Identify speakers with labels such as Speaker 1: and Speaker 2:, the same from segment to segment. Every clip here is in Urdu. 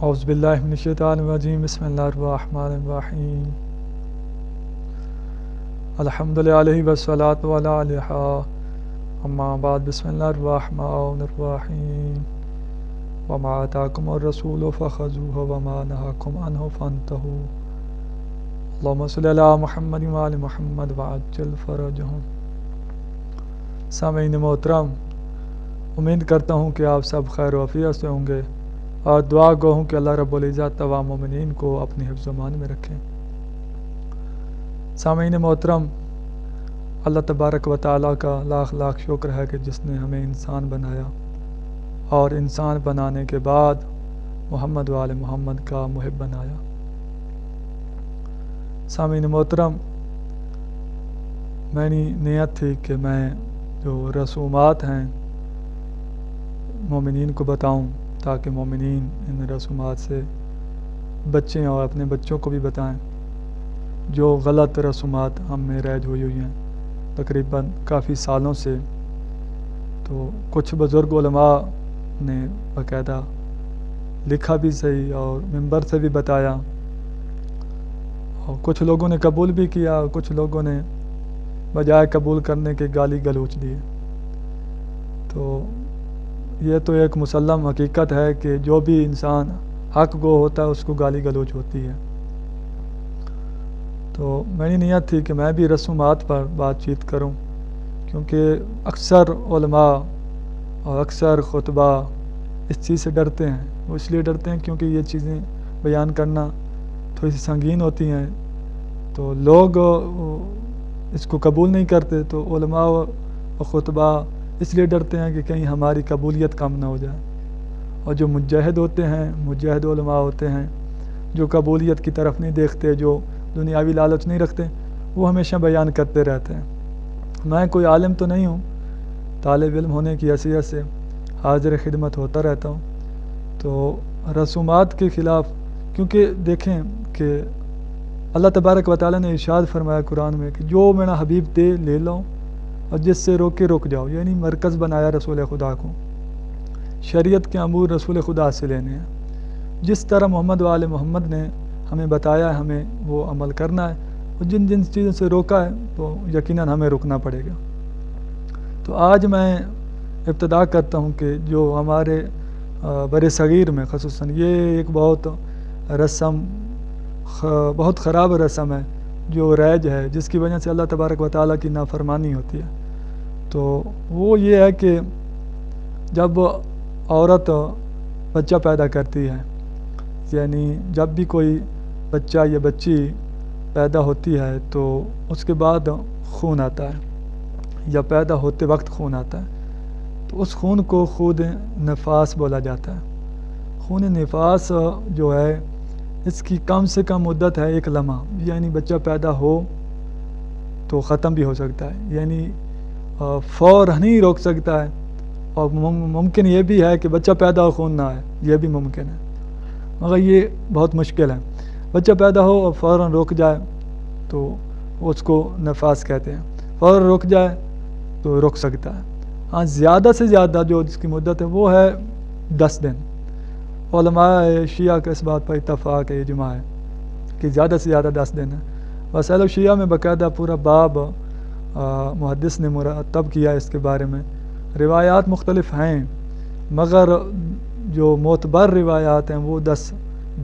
Speaker 1: اعوذ باللہ من الشیطان الرجیم بسم اللہ الرحمن الرحیم الحمد للہ والصلاۃ علیہ اما بعد بسم اللہ الرحمن الرحیم وما آتاکم الرسول فخذوہ وما نہاکم عنہ فانتہوا اللہم صلی علی محمد وآل محمد وعجل فرجہم۔ سامعین محترم، امید کرتا ہوں کہ آپ سب خیر و عافیت سے ہوں گے اور دعا گو ہوں کہ اللہ رب العزت تمام مومنین کو اپنی حفظ و امان میں رکھیں۔ سامعین محترم، اللہ تبارک و تعالیٰ کا لاکھ لاکھ شکر ہے کہ جس نے ہمیں انسان بنایا اور انسان بنانے کے بعد محمد و آل محمد کا محب بنایا۔ سامعین محترم، میری نیت تھی کہ میں جو رسومات ہیں مومنین کو بتاؤں تاکہ مومنین ان رسومات سے بچیں اور اپنے بچوں کو بھی بتائیں۔ جو غلط رسومات ہم میں رائج ہوئی ہیں تقریباً کافی سالوں سے، تو کچھ بزرگ علماء نے باقاعدہ لکھا بھی صحیح اور منبر سے بھی بتایا، اور کچھ لوگوں نے قبول بھی کیا اور کچھ لوگوں نے بجائے قبول کرنے کے گالی گلوچ دیے۔ تو یہ تو ایک مسلم حقیقت ہے کہ جو بھی انسان حق گو ہوتا ہے اس کو گالی گلوچ ہوتی ہے۔ تو میری نیت تھی کہ میں بھی رسومات پر بات چیت کروں، کیونکہ اکثر علماء اور اکثر خطبہ اس چیز سے ڈرتے ہیں۔ وہ اس لیے ڈرتے ہیں کیونکہ یہ چیزیں بیان کرنا تھوڑی سی سنگین ہوتی ہیں، تو لوگ اس کو قبول نہیں کرتے، تو علماء اور خطبہ اس لیے ڈرتے ہیں کہ کہیں ہماری قبولیت کم نہ ہو جائے۔ اور جو مجاہد ہوتے ہیں، مجاہد علماء ہوتے ہیں، جو قبولیت کی طرف نہیں دیکھتے، جو دنیاوی لالچ نہیں رکھتے، وہ ہمیشہ بیان کرتے رہتے ہیں۔ میں کوئی عالم تو نہیں ہوں، طالب علم ہونے کی حیثیت سے حاضر خدمت ہوتا رہتا ہوں۔ تو رسومات کے خلاف، کیونکہ دیکھیں کہ اللہ تبارک و تعالیٰ نے ارشاد فرمایا قرآن میں کہ جو میرا حبیب دے لے لو اور جس سے روکے رک جاؤ، یعنی مرکز بنایا رسول خدا کو۔ شریعت کے امور رسول خدا سے لینے ہیں، جس طرح محمد و آل محمد نے ہمیں بتایا ہے ہمیں وہ عمل کرنا ہے، اور جن جن چیزوں سے روکا ہے تو یقیناً ہمیں رکنا پڑے گا۔ تو آج میں ابتدا کرتا ہوں کہ جو ہمارے بر صغیر میں خصوصاً یہ ایک بہت خراب رسم ہے جو رائج ہے، جس کی وجہ سے اللہ تبارک و تعالیٰ کی نافرمانی ہوتی ہے۔ تو وہ یہ ہے کہ جب عورت بچہ پیدا کرتی ہے، یعنی جب بھی کوئی بچہ یا بچی پیدا ہوتی ہے تو اس کے بعد خون آتا ہے، یا پیدا ہوتے وقت خون آتا ہے، تو اس خون کو خون نفاس بولا جاتا ہے۔ خون نفاس جو ہے اس کی کم سے کم مدت ہے 1 لمحہ، یعنی بچہ پیدا ہو تو ختم بھی ہو سکتا ہے، یعنی فوراً ہی روک سکتا ہے، اور ممکن یہ بھی ہے کہ بچہ پیدا ہو خون نہ آئے، یہ بھی ممکن ہے، مگر یہ بہت مشکل ہے۔ بچہ پیدا ہو اور فوراً روک جائے تو اس کو نفاس کہتے ہیں، فوراً روک جائے تو رک سکتا ہے۔ ہاں، زیادہ سے زیادہ جو اس کی مدت ہے وہ ہے 10 دن۔ علماء شیعہ کا اس بات پر اتفاق ہے، اجماع ہے کہ زیادہ سے زیادہ 10 دن ہے۔ وسائل شیعہ میں باقاعدہ پورا باب محدث نے مرتب کیا اس کے بارے میں۔ روایات مختلف ہیں، مگر جو معتبر روایات ہیں وہ 10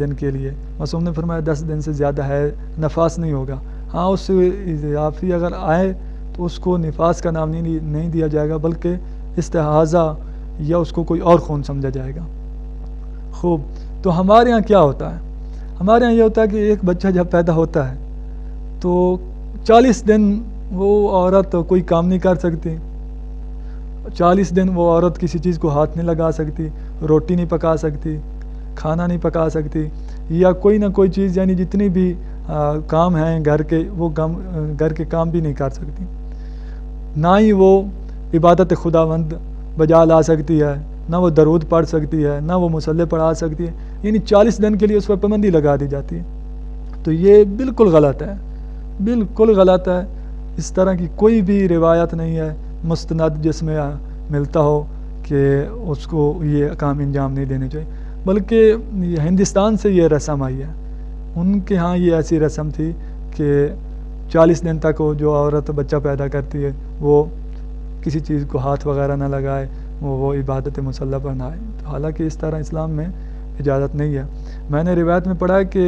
Speaker 1: دن کے لیے، معصوم نے فرمایا 10 دن سے زیادہ ہے نفاس نہیں ہوگا۔ ہاں، اس سے اضافی اگر آئے تو اس کو نفاس کا نام نہیں دیا جائے گا، بلکہ استحاضہ یا اس کو کوئی اور خون سمجھا جائے گا۔ خوب، تو ہمارے ہاں کیا ہوتا ہے؟ ہمارے ہاں یہ ہوتا ہے کہ ایک بچہ جب پیدا ہوتا ہے تو 40 دن وہ عورت کوئی کام نہیں کر سکتی، 40 دن وہ عورت کسی چیز کو ہاتھ نہیں لگا سکتی، روٹی نہیں پکا سکتی، کھانا نہیں پکا سکتی، یا کوئی نہ کوئی چیز، یعنی جتنی بھی کام ہیں گھر کے، وہ گھر کے کام بھی نہیں کر سکتی۔ نہ ہی وہ عبادت خداوند بجا لا سکتی ہے، نہ وہ درود پڑھ سکتی ہے، نہ وہ مصلی پڑھا سکتی ہے، یعنی 40 دن کے لیے اس پر پابندی لگا دی جاتی ہے۔ تو یہ بالکل غلط ہے، بالکل غلط ہے۔ اس طرح کی کوئی بھی روایت نہیں ہے مستند جس میں ملتا ہو کہ اس کو یہ کام انجام نہیں دینے چاہیے۔ بلکہ ہندوستان سے یہ رسم آئی ہے. ان کے ہاں یہ ایسی رسم تھی کہ 40 دن تک وہ جو عورت بچہ پیدا کرتی ہے وہ کسی چیز کو ہاتھ وغیرہ نہ لگائے، وہ عبادت مصلی پر نہ آئے. حالانکہ اس طرح اسلام میں اجازت نہیں ہے. میں نے روایت میں پڑھا کہ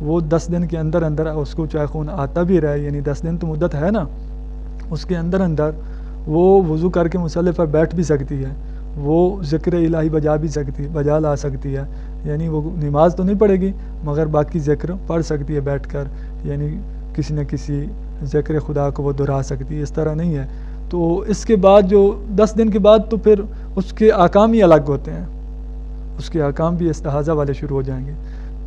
Speaker 1: وہ 10 دن کے اندر اندر اس کو چاہے خون آتا بھی رہے، یعنی 10 دن تو مدت ہے نا، اس کے اندر اندر وہ وضو کر کے مصلی پر بیٹھ بھی سکتی ہے، وہ ذکر الہی بجا لا سکتی ہے. یعنی وہ نماز تو نہیں پڑھے گی مگر باقی ذکر پڑھ سکتی ہے بیٹھ کر، یعنی کسی نہ کسی ذکر خدا کو وہ دہرا سکتی ہے. اس طرح نہیں ہے. تو اس کے بعد جو 10 دن کے بعد تو پھر اس کے احکام ہی الگ ہوتے ہیں، اس کے احکام بھی استحاضہ والے شروع ہو جائیں گے.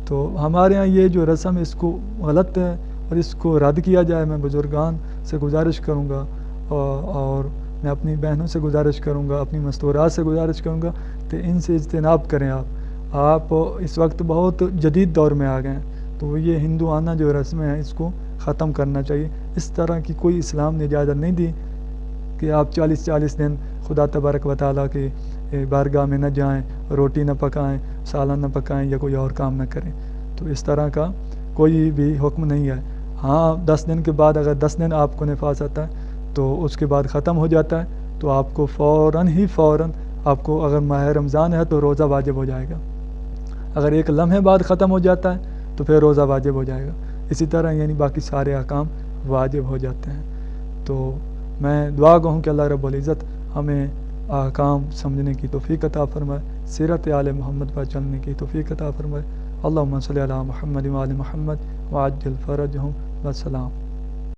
Speaker 1: تو ہمارے ہاں یہ جو رسم ہے اس کو غلط ہے اور اس کو رد کیا جائے. میں بزرگان سے گزارش کروں گا اور میں اپنی بہنوں سے گزارش کروں گا، اپنی مستورات سے گزارش کروں گا کہ ان سے اجتناب کریں. آپ اس وقت بہت جدید دور میں آ گئے ہیں، تو یہ ہندوانہ جو رسمیں ہیں اس کو ختم کرنا چاہیے. اس طرح کی کوئی اسلام نے اجازت نہیں دی کہ آپ 40 دن خدا تبارک و تعالیٰ کی بارگاہ میں نہ جائیں، روٹی نہ پکائیں، سالن نہ پکائیں یا کوئی اور کام نہ کریں. تو اس طرح کا کوئی بھی حکم نہیں ہے. ہاں 10 دن کے بعد اگر 10 دن آپ کو نفاس آتا ہے تو اس کے بعد ختم ہو جاتا ہے تو آپ کو فوراً آپ کو اگر ماہ رمضان ہے تو روزہ واجب ہو جائے گا. اگر ایک لمحے بعد ختم ہو جاتا ہے تو پھر روزہ واجب ہو جائے گا. اسی طرح یعنی باقی سارے احکام واجب ہو جاتے ہیں. تو میں دعا گو ہوں کہ اللہ رب العزت ہمیں احکام سمجھنے کی توفیق عطا فرمائے، سیرت آل محمد پر چلنے کی توفیق عطا فرمائے. اللہم صلی علی محمد و آل محمد وعجل فرجہم والسلام.